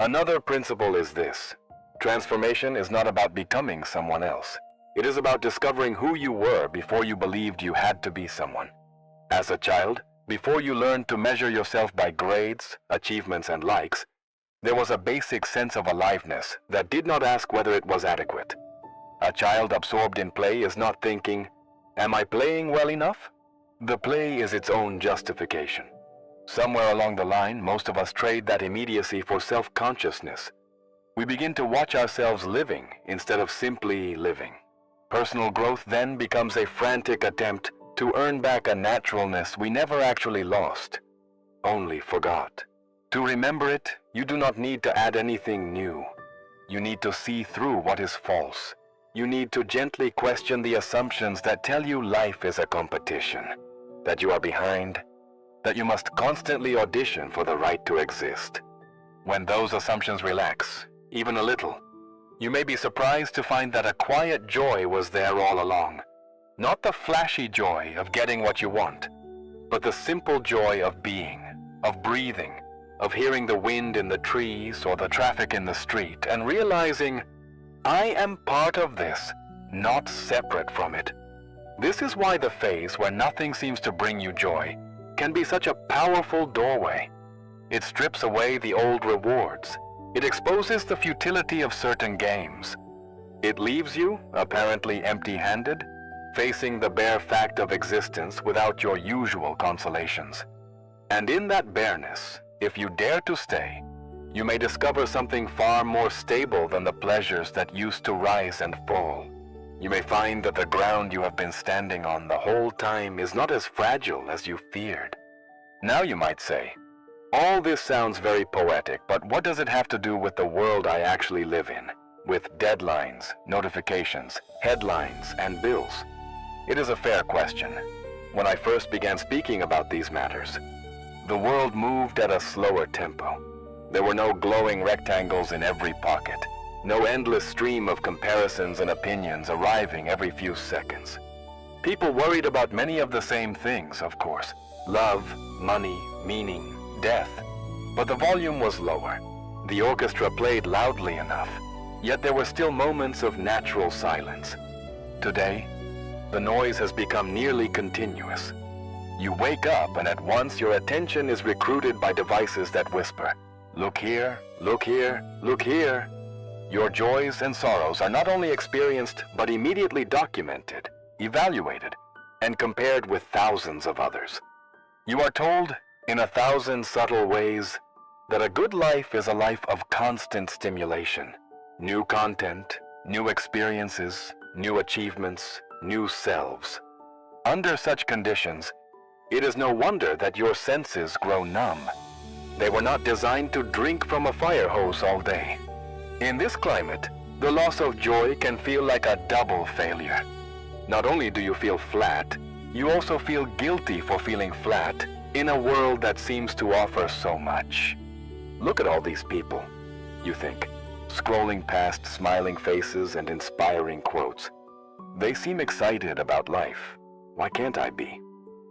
Another principle is this: transformation is not about becoming someone else. It is about discovering who you were before you believed you had to be someone. As a child, before you learned to measure yourself by grades, achievements, and likes, there was a basic sense of aliveness that did not ask whether it was adequate. A child absorbed in play is not thinking, "Am I playing well enough?" The play is its own justification. Somewhere along the line, most of us trade that immediacy for self-consciousness. We begin to watch ourselves living instead of simply living. Personal growth then becomes a frantic attempt to earn back a naturalness we never actually lost, only forgot. To remember it, you do not need to add anything new. You need to see through what is false. You need to gently question the assumptions that tell you life is a competition, that you are behind, that you must constantly audition for the right to exist. When those assumptions relax, even a little, you may be surprised to find that a quiet joy was there all along. Not the flashy joy of getting what you want, but the simple joy of being, of breathing, of hearing the wind in the trees or the traffic in the street and realizing, I am part of this, not separate from it. This is why the phase where nothing seems to bring you joy can be such a powerful doorway. It strips away the old rewards. It exposes the futility of certain games. It leaves you, apparently empty-handed, facing the bare fact of existence without your usual consolations. And in that bareness, if you dare to stay, you may discover something far more stable than the pleasures that used to rise and fall. You may find that the ground you have been standing on the whole time is not as fragile as you feared. Now you might say, all this sounds very poetic, but what does it have to do with the world I actually live in, with deadlines, notifications, headlines, and bills? It is a fair question. When I first began speaking about these matters, the world moved at a slower tempo. There were no glowing rectangles in every pocket, no endless stream of comparisons and opinions arriving every few seconds. People worried about many of the same things, of course: love, money, meaning, death. But the volume was lower. The orchestra played loudly enough, yet there were still moments of natural silence. Today, the noise has become nearly continuous. You wake up and at once your attention is recruited by devices that whisper, look here, look here, look here. Your joys and sorrows are not only experienced but immediately documented, evaluated, and compared with thousands of others. You are told, in 1,000 subtle ways, that a good life is a life of constant stimulation. New content, new experiences, new achievements, new selves. Under such conditions, it is no wonder that your senses grow numb. They were not designed to drink from a fire hose all day. In this climate, the loss of joy can feel like a double failure. Not only do you feel flat, you also feel guilty for feeling flat in a world that seems to offer so much. Look at all these people, you think, scrolling past smiling faces and inspiring quotes. They seem excited about life. Why can't I be?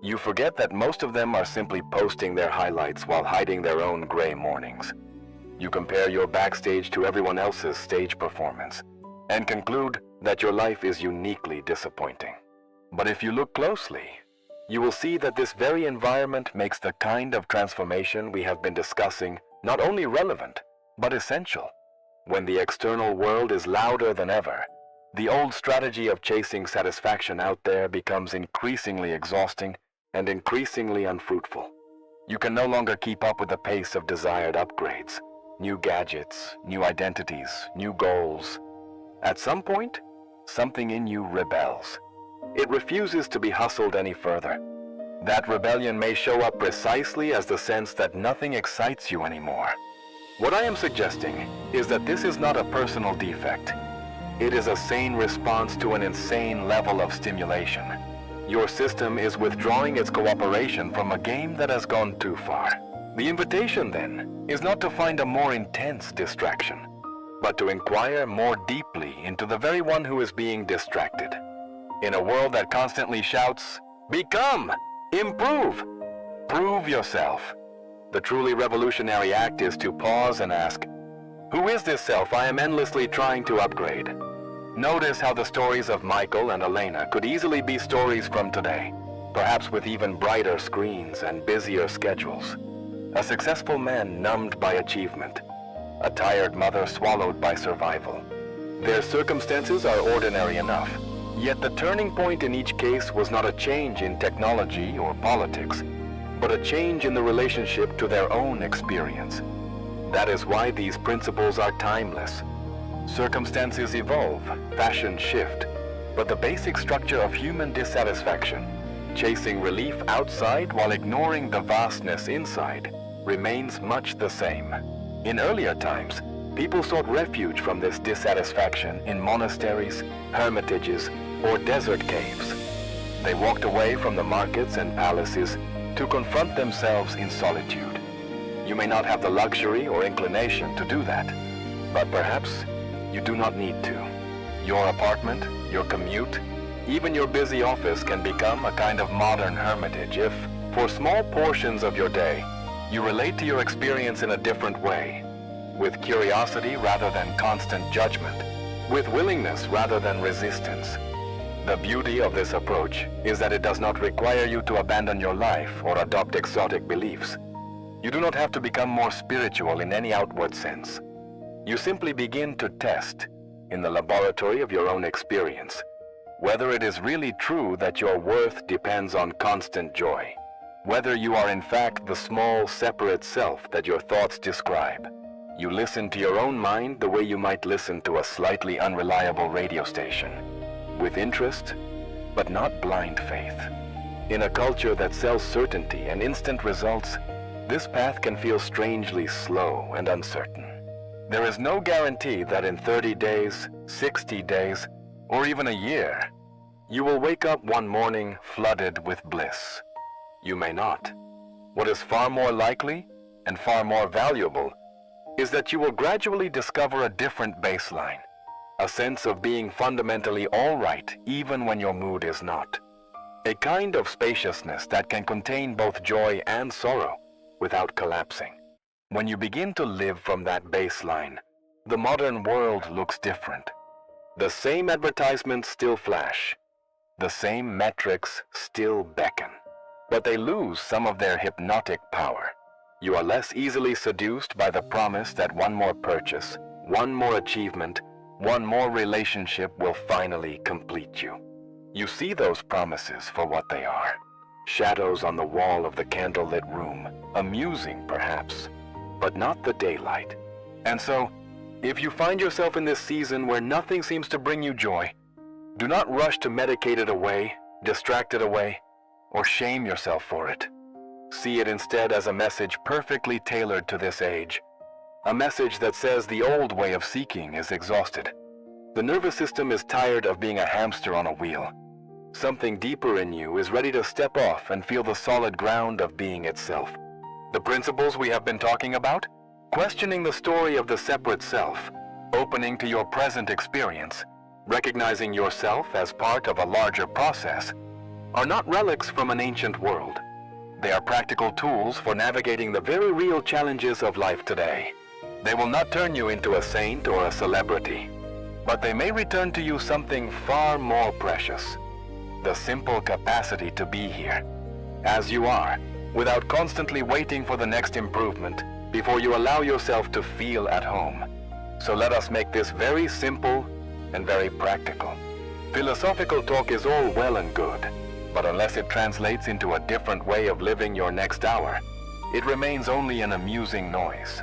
You forget that most of them are simply posting their highlights while hiding their own gray mornings. You compare your backstage to everyone else's stage performance and conclude that your life is uniquely disappointing. But if you look closely, you will see that this very environment makes the kind of transformation we have been discussing not only relevant, but essential. When the external world is louder than ever, the old strategy of chasing satisfaction out there becomes increasingly exhausting and increasingly unfruitful. You can no longer keep up with the pace of desired upgrades, new gadgets, new identities, new goals. At some point, something in you rebels. It refuses to be hustled any further. That rebellion may show up precisely as the sense that nothing excites you anymore. What I am suggesting is that this is not a personal defect. It is a sane response to an insane level of stimulation. Your system is withdrawing its cooperation from a game that has gone too far. The invitation, then, is not to find a more intense distraction, but to inquire more deeply into the very one who is being distracted. In a world that constantly shouts, become, improve, prove yourself, the truly revolutionary act is to pause and ask, who is this self I am endlessly trying to upgrade? Notice how the stories of Michael and Elena could easily be stories from today, perhaps with even brighter screens and busier schedules. A successful man numbed by achievement, a tired mother swallowed by survival. Their circumstances are ordinary enough, yet the turning point in each case was not a change in technology or politics, but a change in the relationship to their own experience. That is why these principles are timeless. Circumstances evolve, fashions shift, but the basic structure of human dissatisfaction, chasing relief outside while ignoring the vastness inside, remains much the same. In earlier times, people sought refuge from this dissatisfaction in monasteries, hermitages, or desert caves. They walked away from the markets and palaces to confront themselves in solitude. You may not have the luxury or inclination to do that, but perhaps you do not need to. Your apartment, your commute, even your busy office can become a kind of modern hermitage if, for small portions of your day, you relate to your experience in a different way, with curiosity rather than constant judgment, with willingness rather than resistance. The beauty of this approach is that it does not require you to abandon your life or adopt exotic beliefs. You do not have to become more spiritual in any outward sense. You simply begin to test, in the laboratory of your own experience, whether it is really true that your worth depends on constant joy, whether you are in fact the small, separate self that your thoughts describe. You listen to your own mind the way you might listen to a slightly unreliable radio station, with interest, but not blind faith. In a culture that sells certainty and instant results, this path can feel strangely slow and uncertain. There is no guarantee that in 30 days, 60 days, or even a year, you will wake up one morning flooded with bliss. You may not. What is far more likely and far more valuable is that you will gradually discover a different baseline, a sense of being fundamentally all right even when your mood is not. A kind of spaciousness that can contain both joy and sorrow without collapsing. When you begin to live from that baseline, the modern world looks different. The same advertisements still flash. The same metrics still beckon. But they lose some of their hypnotic power. You are less easily seduced by the promise that one more purchase, one more achievement, one more relationship will finally complete you. You see those promises for what they are. Shadows on the wall of the candlelit room, amusing perhaps, but not the daylight. And so, if you find yourself in this season where nothing seems to bring you joy, do not rush to medicate it away, distract it away, or shame yourself for it. See it instead as a message perfectly tailored to this age. A message that says the old way of seeking is exhausted. The nervous system is tired of being a hamster on a wheel. Something deeper in you is ready to step off and feel the solid ground of being itself. The principles we have been talking about? Questioning the story of the separate self, opening to your present experience, recognizing yourself as part of a larger process, are not relics from an ancient world. They are practical tools for navigating the very real challenges of life today. They will not turn you into a saint or a celebrity, but they may return to you something far more precious: the simple capacity to be here, as you are, without constantly waiting for the next improvement before you allow yourself to feel at home. So let us make this very simple and very practical. Philosophical talk is all well and good, but unless it translates into a different way of living your next hour, it remains only an amusing noise.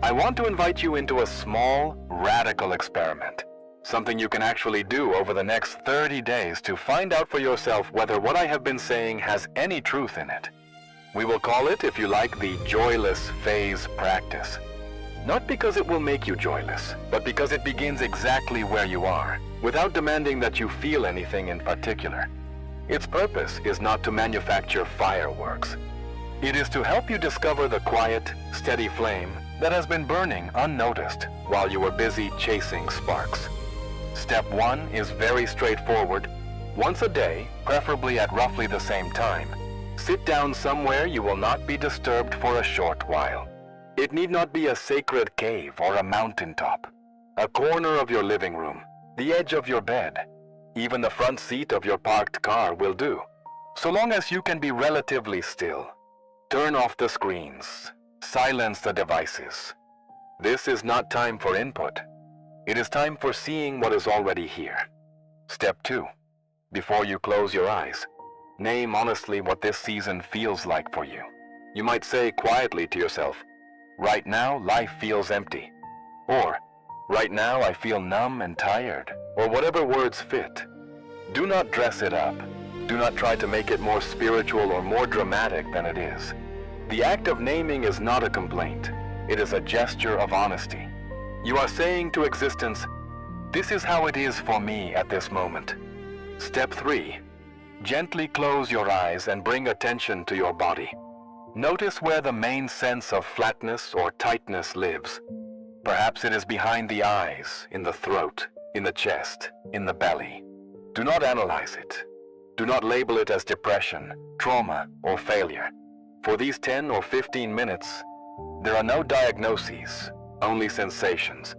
I want to invite you into a small, radical experiment. Something you can actually do over the next 30 days to find out for yourself whether what I have been saying has any truth in it. We will call it, if you like, the Joyless Phase Practice. Not because it will make you joyless, but because it begins exactly where you are, without demanding that you feel anything in particular. Its purpose is not to manufacture fireworks. It is to help you discover the quiet, steady flame that has been burning unnoticed while you were busy chasing sparks. Step 1 is very straightforward. Once a day, preferably at roughly the same time, sit down somewhere you will not be disturbed for a short while. It need not be a sacred cave or a mountaintop. A corner of your living room, the edge of your bed, even the front seat of your parked car will do, so long as you can be relatively still. Turn off the screens. Silence the devices. This is not time for input. It is time for seeing what is already here. Step 2. Before you close your eyes, name honestly what this season feels like for you. You might say quietly to yourself, "Right now, life feels empty." Or, "Right now, I feel numb and tired," or whatever words fit. Do not dress it up. Do not try to make it more spiritual or more dramatic than it is. The act of naming is not a complaint. It is a gesture of honesty. You are saying to existence, "This is how it is for me at this moment." Step 3. Gently close your eyes and bring attention to your body. Notice where the main sense of flatness or tightness lives. Perhaps it is behind the eyes, in the throat, in the chest, in the belly. Do not analyze it. Do not label it as depression, trauma, or failure. For these 10 or 15 minutes, there are no diagnoses, only sensations.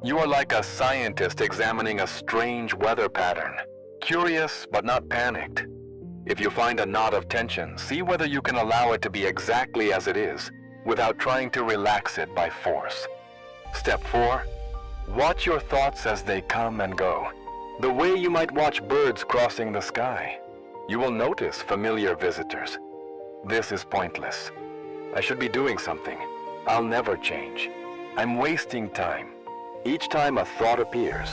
You are like a scientist examining a strange weather pattern, curious but not panicked. If you find a knot of tension, see whether you can allow it to be exactly as it is, without trying to relax it by force. Step 4. Watch your thoughts as they come and go. The way you might watch birds crossing the sky. You will notice familiar visitors. This is pointless. I should be doing something. I'll never change. I'm wasting time. Each time a thought appears,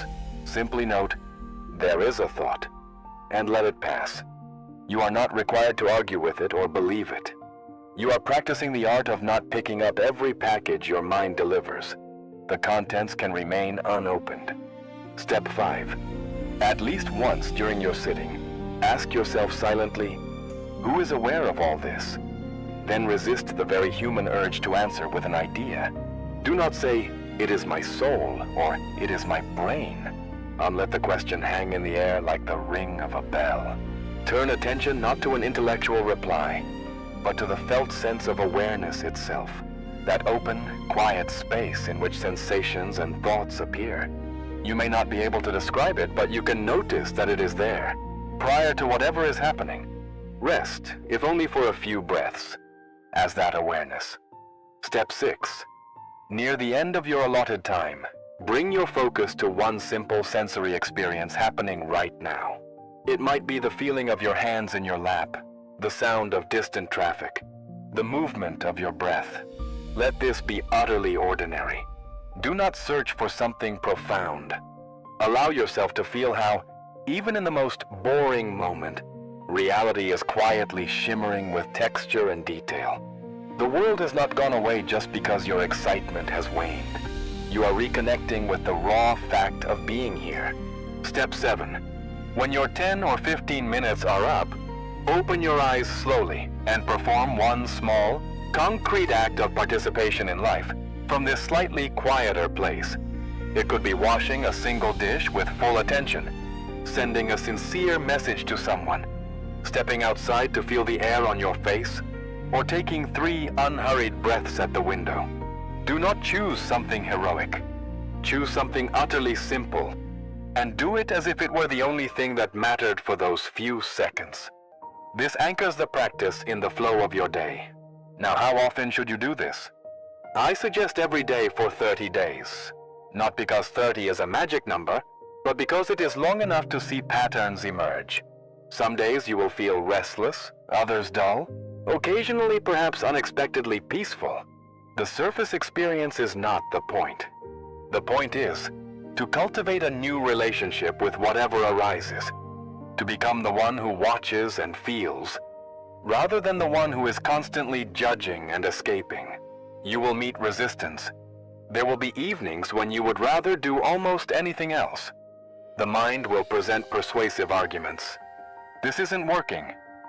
simply note, there is a thought, and let it pass. You are not required to argue with it or believe it. You are practicing the art of not picking up every package your mind delivers. The contents can remain unopened. Step 5. At least once during your sitting, ask yourself silently, who is aware of all this? Then resist the very human urge to answer with an idea. Do not say, it is my soul, or it is my brain, and let the question hang in the air like the ring of a bell. Turn attention not to an intellectual reply, but to the felt sense of awareness itself, that open, quiet space in which sensations and thoughts appear. You may not be able to describe it, but you can notice that it is there, prior to whatever is happening. Rest, if only for a few breaths, as that awareness. Step 6. Near the end of your allotted time, bring your focus to one simple sensory experience happening right now. It might be the feeling of your hands in your lap, the sound of distant traffic, the movement of your breath. Let this be utterly ordinary. Do not search for something profound. Allow yourself to feel how, even in the most boring moment, reality is quietly shimmering with texture and detail. The world has not gone away just because your excitement has waned. You are reconnecting with the raw fact of being here. Step 7. When your 10 or 15 minutes are up, open your eyes slowly and perform one small, concrete act of participation in life from this slightly quieter place. It could be washing a single dish with full attention, sending a sincere message to someone, stepping outside to feel the air on your face, or taking 3 unhurried breaths at the window. Do not choose something heroic. Choose something utterly simple, and do it as if it were the only thing that mattered for those few seconds. This anchors the practice in the flow of your day. Now, how often should you do this? I suggest every day for 30 days. Not because 30 is a magic number, but because it is long enough to see patterns emerge. Some days you will feel restless, others dull, occasionally perhaps unexpectedly peaceful. The surface experience is not the point. The point is to cultivate a new relationship with whatever arises, to become the one who watches and feels, rather than the one who is constantly judging and escaping. You will meet resistance. There will be evenings when you would rather do almost anything else. The mind will present persuasive arguments. This isn't working.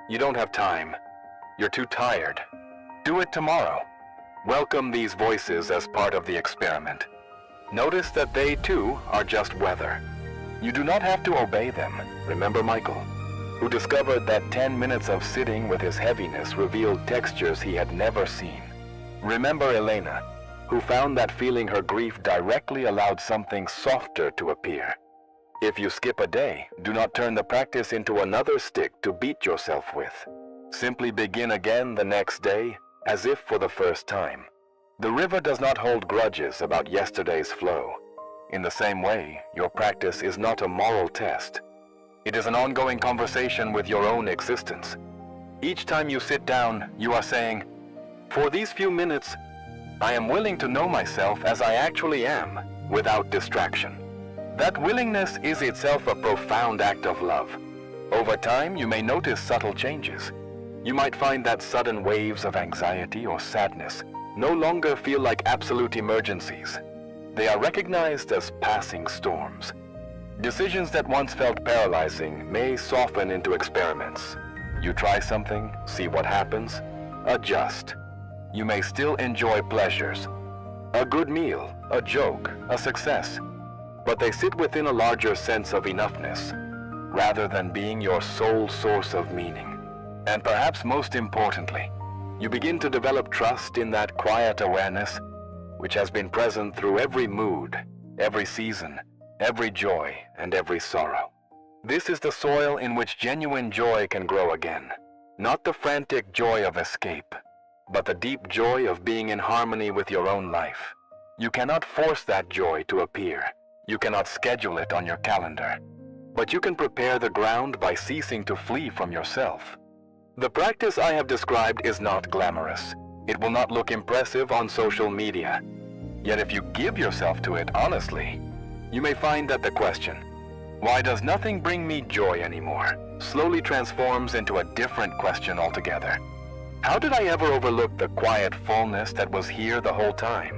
You don't have time. You're too tired. Do it tomorrow. Welcome these voices as part of the experiment. Notice that they too are just weather. You do not have to obey them. Remember Michael, who discovered that 10 minutes of sitting with his heaviness revealed textures he had never seen. Remember Elena, who found that feeling her grief directly allowed something softer to appear. If you skip a day, do not turn the practice into another stick to beat yourself with. Simply begin again the next day, as if for the first time. The river does not hold grudges about yesterday's flow. In the same way, your practice is not a moral test. It is an ongoing conversation with your own existence. Each time you sit down, you are saying, for these few minutes, I am willing to know myself as I actually am, without distraction. That willingness is itself a profound act of love. Over time, you may notice subtle changes. You might find that sudden waves of anxiety or sadness no longer feel like absolute emergencies. They are recognized as passing storms. Decisions that once felt paralyzing may soften into experiments. You try something, see what happens, adjust. You may still enjoy pleasures, a good meal, a joke, a success, but they sit within a larger sense of enoughness, rather than being your sole source of meaning. And perhaps most importantly, you begin to develop trust in that quiet awareness which has been present through every mood, every season, every joy, and every sorrow. This is the soil in which genuine joy can grow again. Not the frantic joy of escape, but the deep joy of being in harmony with your own life. You cannot force that joy to appear. You cannot schedule it on your calendar. But you can prepare the ground by ceasing to flee from yourself. The practice I have described is not glamorous. It will not look impressive on social media. Yet if you give yourself to it honestly, you may find that the question, "Why does nothing bring me joy anymore?" slowly transforms into a different question altogether. How did I ever overlook the quiet fullness that was here the whole time?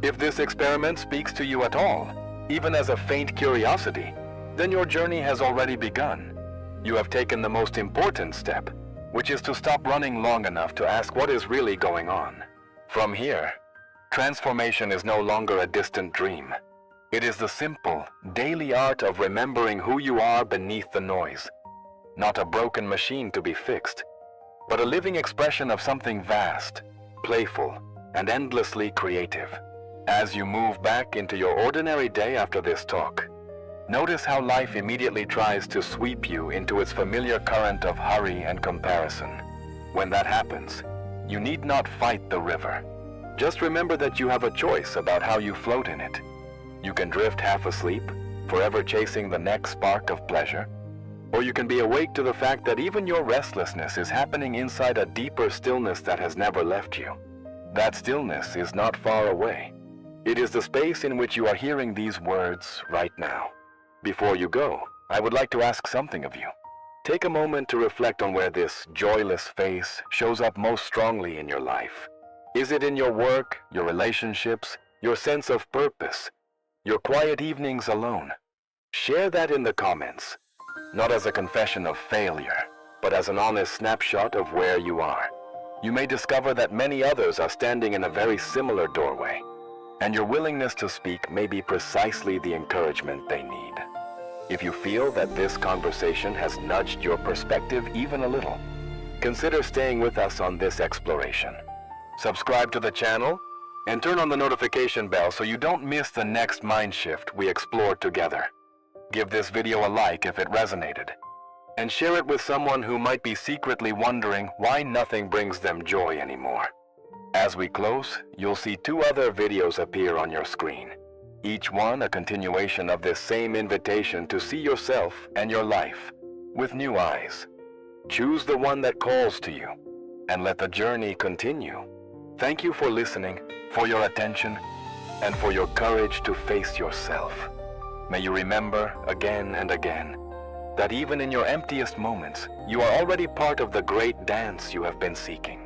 If this experiment speaks to you at all, even as a faint curiosity, then your journey has already begun. You have taken the most important step, which is to stop running long enough to ask what is really going on. From here, transformation is no longer a distant dream. It is the simple, daily art of remembering who you are beneath the noise. Not a broken machine to be fixed, but a living expression of something vast, playful, and endlessly creative. As you move back into your ordinary day after this talk, notice how life immediately tries to sweep you into its familiar current of hurry and comparison. When that happens, you need not fight the river. Just remember that you have a choice about how you float in it. You can drift half asleep, forever chasing the next spark of pleasure, or you can be awake to the fact that even your restlessness is happening inside a deeper stillness that has never left you. That stillness is not far away. It is the space in which you are hearing these words right now. Before you go, I would like to ask something of you. Take a moment to reflect on where this joyless phase shows up most strongly in your life. Is it in your work, your relationships, your sense of purpose, your quiet evenings alone? Share that in the comments, not as a confession of failure, but as an honest snapshot of where you are. You may discover that many others are standing in a very similar doorway, and your willingness to speak may be precisely the encouragement they need. If you feel that this conversation has nudged your perspective even a little, consider staying with us on this exploration. Subscribe to the channel and turn on the notification bell so you don't miss the next Mindshift we explore together. Give this video a like if it resonated, and share it with someone who might be secretly wondering why nothing brings them joy anymore. As we close, you'll see 2 other videos appear on your screen, each one a continuation of this same invitation to see yourself and your life with new eyes. Choose the one that calls to you, and let the journey continue. Thank you for listening, for your attention, and for your courage to face yourself. May you remember again and again that even in your emptiest moments, you are already part of the great dance you have been seeking.